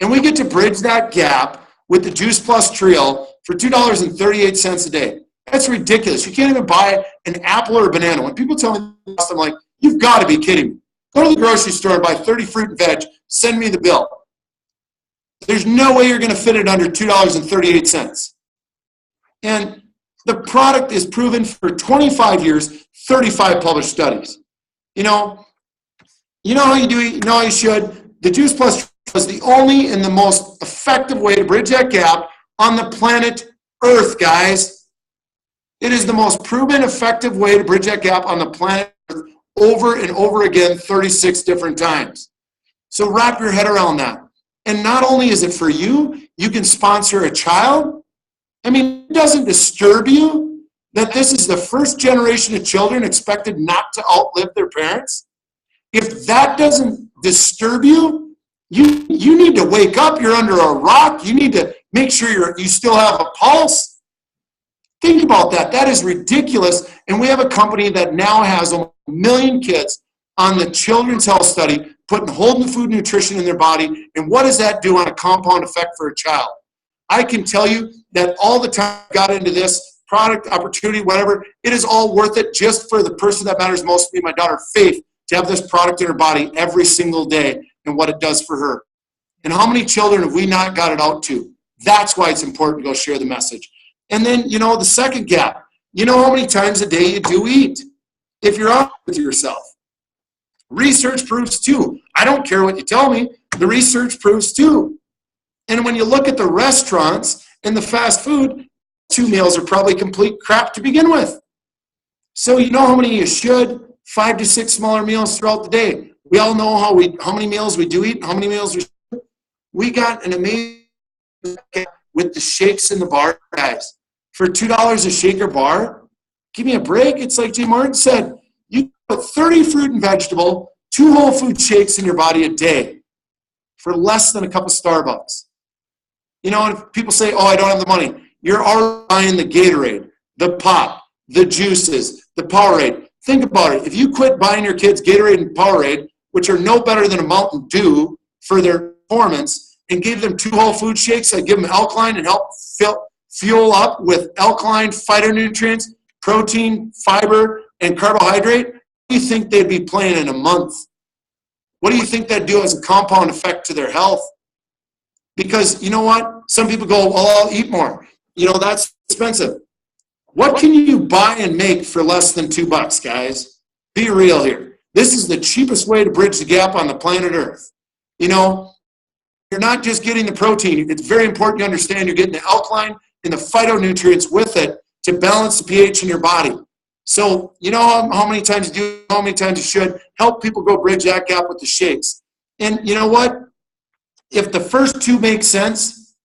And we get to bridge that gap with the Juice Plus Trio for $2.38 a day. That's ridiculous. You can't even buy an apple or a banana. When people tell me this, I'm like, you've got to be kidding me. Go to the grocery store and buy 30 fruit and veg. Send me the bill. There's no way you're going to fit it under $2.38. And the product is proven for 25 years, 35 published studies. You know how you do it, you know how you should. The Juice Plus is the only and the most effective way to bridge that gap on the planet Earth, guys. It is the most proven effective way to bridge that gap on the planet Earth over and over again 36 different times. So wrap your head around that. And not only is it for you, you can sponsor a child. I mean, it doesn't disturb you that this is the first generation of children expected not to outlive their parents. If that doesn't disturb you, you need to wake up. You're under a rock. You need to make sure you still have a pulse. Think about that. That is ridiculous. And we have a company that now has 1 million kids on the Children's Health Study, putting whole food nutrition in their body. And what does that do on a compound effect for a child? I can tell you that all the time I got into this product, opportunity, whatever, it is all worth it just for the person that matters most to me, my daughter Faith, to have this product in her body every single day and what it does for her. And how many children have we not got it out to? That's why it's important to go share the message. And then, the second gap, how many times a day you do eat if you're honest with yourself. Research proves too. I don't care what you tell me. The research proves too. And when you look at the restaurants and the fast food, 2 meals are probably complete crap to begin with. So you know how many you should, 5 to 6 smaller meals throughout the day. We all know how many meals we do eat and how many meals we should. We got an amazing with the shakes in the bar, guys. For $2 a shaker bar, give me a break. It's like Jim Martin said, you put 30 fruit and vegetable, 2 whole food shakes in your body a day for less than a cup of Starbucks. And if people say, oh, I don't have the money, you're already buying the Gatorade, the pop, the juices, the Powerade. Think about it. If you quit buying your kids Gatorade and Powerade, which are no better than a Mountain Dew for their performance, and gave them 2 whole food shakes that give them alkaline and help fuel up with alkaline phytonutrients, protein, fiber, and carbohydrate, what do you think they'd be playing in a month? What do you think that'd do as a compound effect to their health? Because you know what? Some people go, well, I'll eat more. That's expensive. What can you buy and make for less than $2, guys? Be real here. This is the cheapest way to bridge the gap on the planet Earth. You're not just getting the protein. It's very important you understand you're getting the alkaline and the phytonutrients with it to balance the pH in your body. So how many times you do, how many times you should. Help people go bridge that gap with the shakes. And you know what? If the first 2 make sense,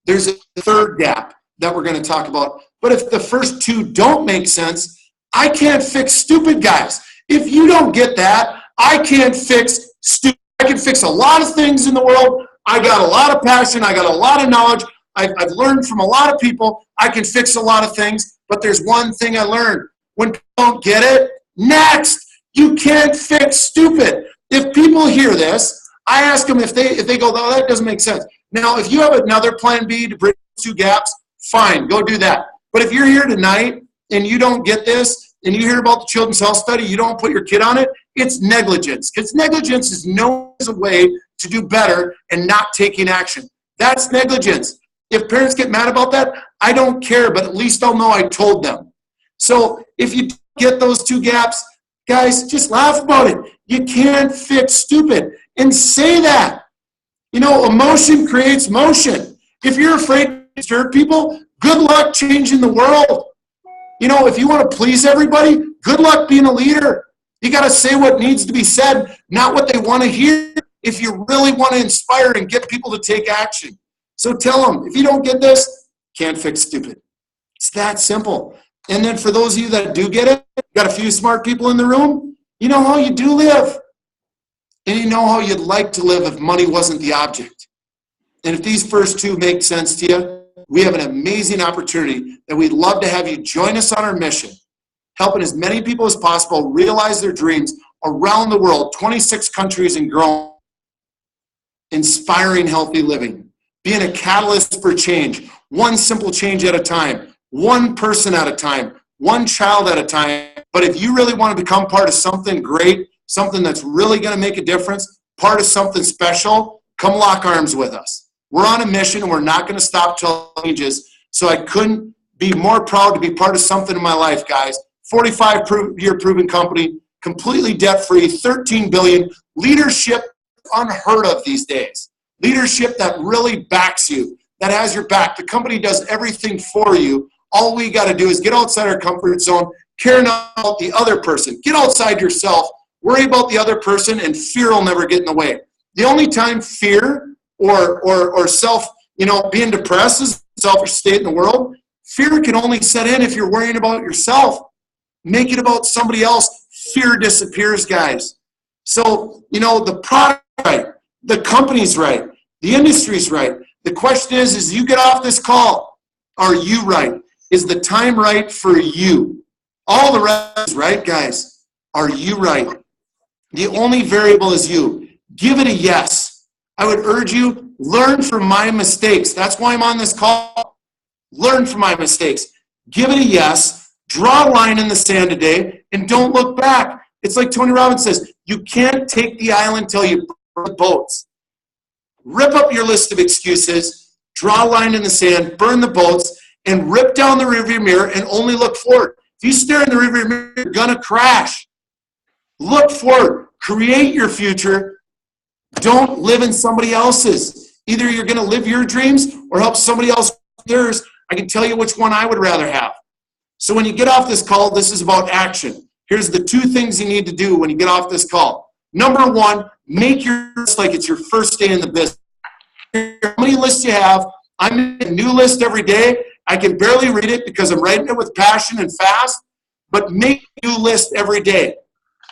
there's a third gap that we're going to talk about. But if the first 2 don't make sense, I can't fix stupid, guys. If you don't get that, I can't fix stupid. I can fix a lot of things in the world. I got a lot of passion. I got a lot of knowledge. I've learned from a lot of people. I can fix a lot of things. But there's one thing I learned. When people don't get it, next. You can't fix stupid. If people hear this, I ask them if they go, oh, that doesn't make sense. Now, if you have another plan B to bridge 2 gaps, fine, go do that. But if you're here tonight and you don't get this, and you hear about the Children's Health Study, you don't put your kid on it, it's negligence. Because negligence is known as a way to do better and not taking action. That's negligence. If parents get mad about that, I don't care, but at least I'll know I told them. So if you get those 2 gaps, guys, just laugh about it. You can't fix stupid. And say that. Emotion creates motion. If you're afraid to disturb people, good luck changing the world. If you want to please everybody, good luck being a leader. You got to say what needs to be said, not what they want to hear, if you really want to inspire and get people to take action. So tell them, if you don't get this, can't fix stupid. It's that simple. And then for those of you that do get it, got a few smart people in the room, you know how you do live. And you know how you'd like to live if money wasn't the object. And if these first 2 make sense to you, we have an amazing opportunity that we'd love to have you join us on our mission, helping as many people as possible realize their dreams around the world, 26 countries and growing, inspiring healthy living, being a catalyst for change, one simple change at a time, one person at a time, one child at a time. But if you really want to become part of something great, something that's really going to make a difference, part of something special, come lock arms with us. We're on a mission, and we're not going to stop till it changes. So I couldn't be more proud to be part of something in my life, guys. 45-year proven company, completely debt-free, $13 billion. Leadership unheard of these days. Leadership that really backs you, that has your back. The company does everything for you. All we got to do is get outside our comfort zone, care not about the other person. Get outside yourself, worry about the other person, and fear will never get in the way. The only time fear or self, being depressed is a selfish state in the world. Fear can only set in if you're worrying about yourself. Make it about somebody else. Fear disappears, guys. So, the product right, the company's right, the industry's right. The question is you get off this call, are you right? Is the time right for you? All the rest is right, guys. Are you right? The only variable is you. Give it a yes. I would urge you, learn from my mistakes. That's why I'm on this call. Learn from my mistakes. Give it a yes. Draw a line in the sand today, and don't look back. It's like Tony Robbins says, you can't take the island till you burn the boats. Rip up your list of excuses, draw a line in the sand, burn the boats, and rip down the rearview mirror and only look forward. If you stare in the rearview mirror, you're going to crash. Look forward. Create your future. Don't live in somebody else's. Either you're going to live your dreams or help somebody else with theirs. I can tell you which one I would rather have. So when you get off this call, this is about action. Here's the 2 things you need to do when you get off this call. Number 1, make your list like it's your first day in the business. How many lists you have? I'm in a new list every day. I can barely read it because I'm writing it with passion and fast, but make a new list every day.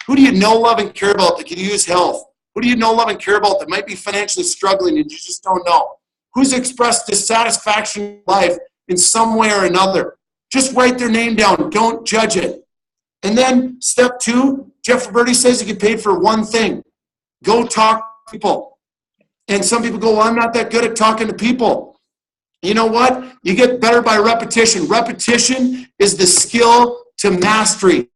Who do you know, love, and care about that could use health? Who do you know, love, and care about that might be financially struggling and you just don't know? Who's expressed dissatisfaction in life in some way or another? Just write their name down. Don't judge it. And then step 2, Jeff Roberti says you get paid for one thing. Go talk to people. And some people go, well, I'm not that good at talking to people. You know what? You get better by repetition. Repetition is the skill to mastery.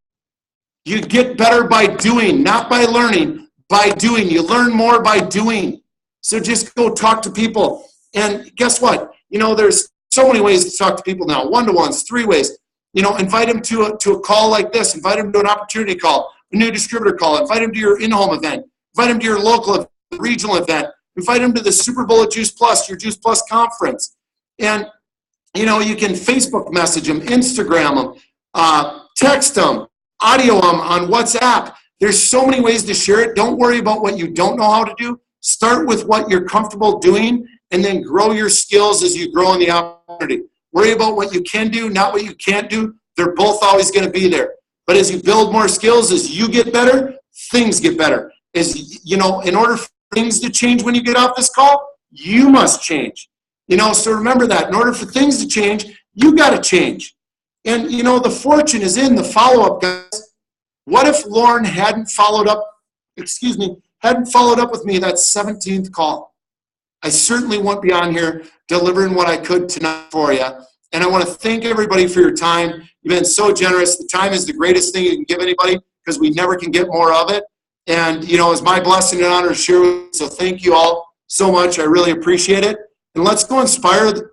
You get better by doing, not by learning, by doing. You learn more by doing. So just go talk to people. And guess what? There's so many ways to talk to people now. 1-to-ones, 3 ways. Invite them to a call like this. Invite them to an opportunity call, a new distributor call. Invite them to your in-home event. Invite them to your local regional event. Invite them to the Super Bowl at Juice Plus, your Juice Plus conference. And, you can Facebook message them, Instagram them, text them, audio them on WhatsApp. There's so many ways to share it. Don't worry about what you don't know how to do. Start with what you're comfortable doing and then grow your skills as you grow in the opportunity. Worry about what you can do, not what you can't do. They're both always going to be there. But as you build more skills, as you get better, things get better. In order for things to change when you get off this call, you must change. So remember that. In order for things to change, you got to change. And, the fortune is in the follow-up, guys. What if Lauren hadn't followed up with me that 17th call? I certainly won't be on here delivering what I could tonight for you. And I want to thank everybody for your time. You've been so generous. The time is the greatest thing you can give anybody because we never can get more of it. And, it's my blessing and honor to share with you. So thank you all so much. I really appreciate it. And let's go inspire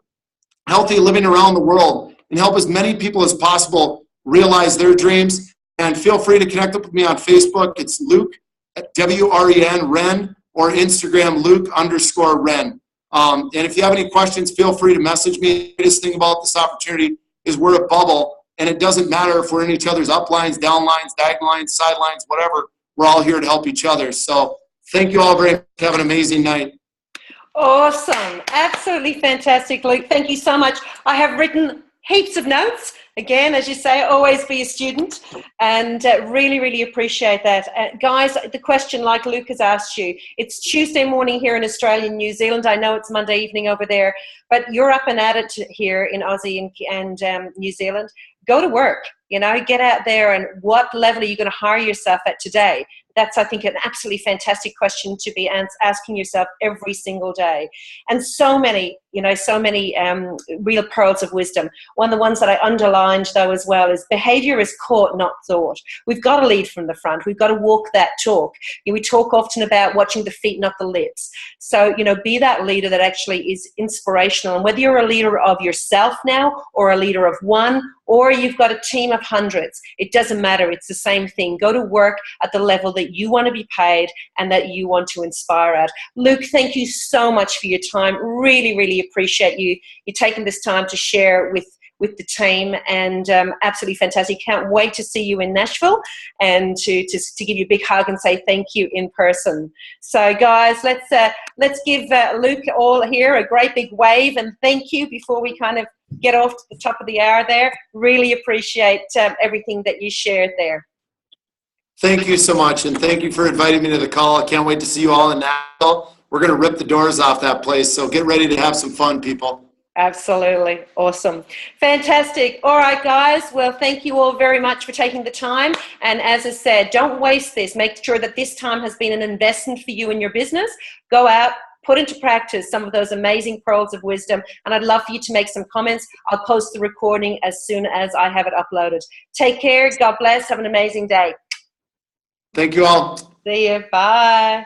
healthy living around the world and help as many people as possible realize their dreams. And feel free to connect up with me on Facebook. It's Luke at W-R-E-N, Wren, or Instagram, Luke_Wren. And if you have any questions, feel free to message me. The greatest thing about this opportunity is we're a bubble, and it doesn't matter if we're in each other's uplines, downlines, diagonal lines, sidelines, whatever. We're all here to help each other. So thank you all very much. Have an amazing night. Awesome. Absolutely fantastic, Luke. Thank you so much. I have written heaps of notes. Again, as you say, always be a student, and really, really appreciate that. Guys, the question, like Luke has asked you, it's Tuesday morning here in Australia and New Zealand. I know it's Monday evening over there, but you're up and at it here in Aussie and New Zealand. Go to work, get out there, and what level are you going to hire yourself at today? That's, I think, an absolutely fantastic question to be asking yourself every single day. And so many real pearls of wisdom. One of the ones that I underlined, though, as well, is behavior is caught, not thought. We've got to lead from the front. We've got to walk that talk. We talk often about watching the feet, not the lips. So, be that leader that actually is inspirational. And whether you're a leader of yourself now or a leader of one, or you've got a team of hundreds, it doesn't matter. It's the same thing. Go to work at the level that you want to be paid and that you want to inspire at. Luke, thank you so much for your time. Really, really appreciate you taking this time to share with with the team, and absolutely fantastic. Can't wait to see you in Nashville and to give you a big hug and say thank you in person. So guys, let's give Luke all here a great big wave and thank you before we kind of get off to the top of the hour there. Really appreciate everything that you shared there. Thank you so much, and thank you for inviting me to the call. I can't wait to see you all in Nashville. We're going to rip the doors off that place, so get ready to have some fun, people. Absolutely. Awesome. Fantastic. All right, guys. Well, thank you all very much for taking the time. And as I said, don't waste this. Make sure that this time has been an investment for you in your business. Go out, put into practice some of those amazing pearls of wisdom. And I'd love for you to make some comments. I'll post the recording as soon as I have it uploaded. Take care. God bless. Have an amazing day. Thank you all. See you. Bye.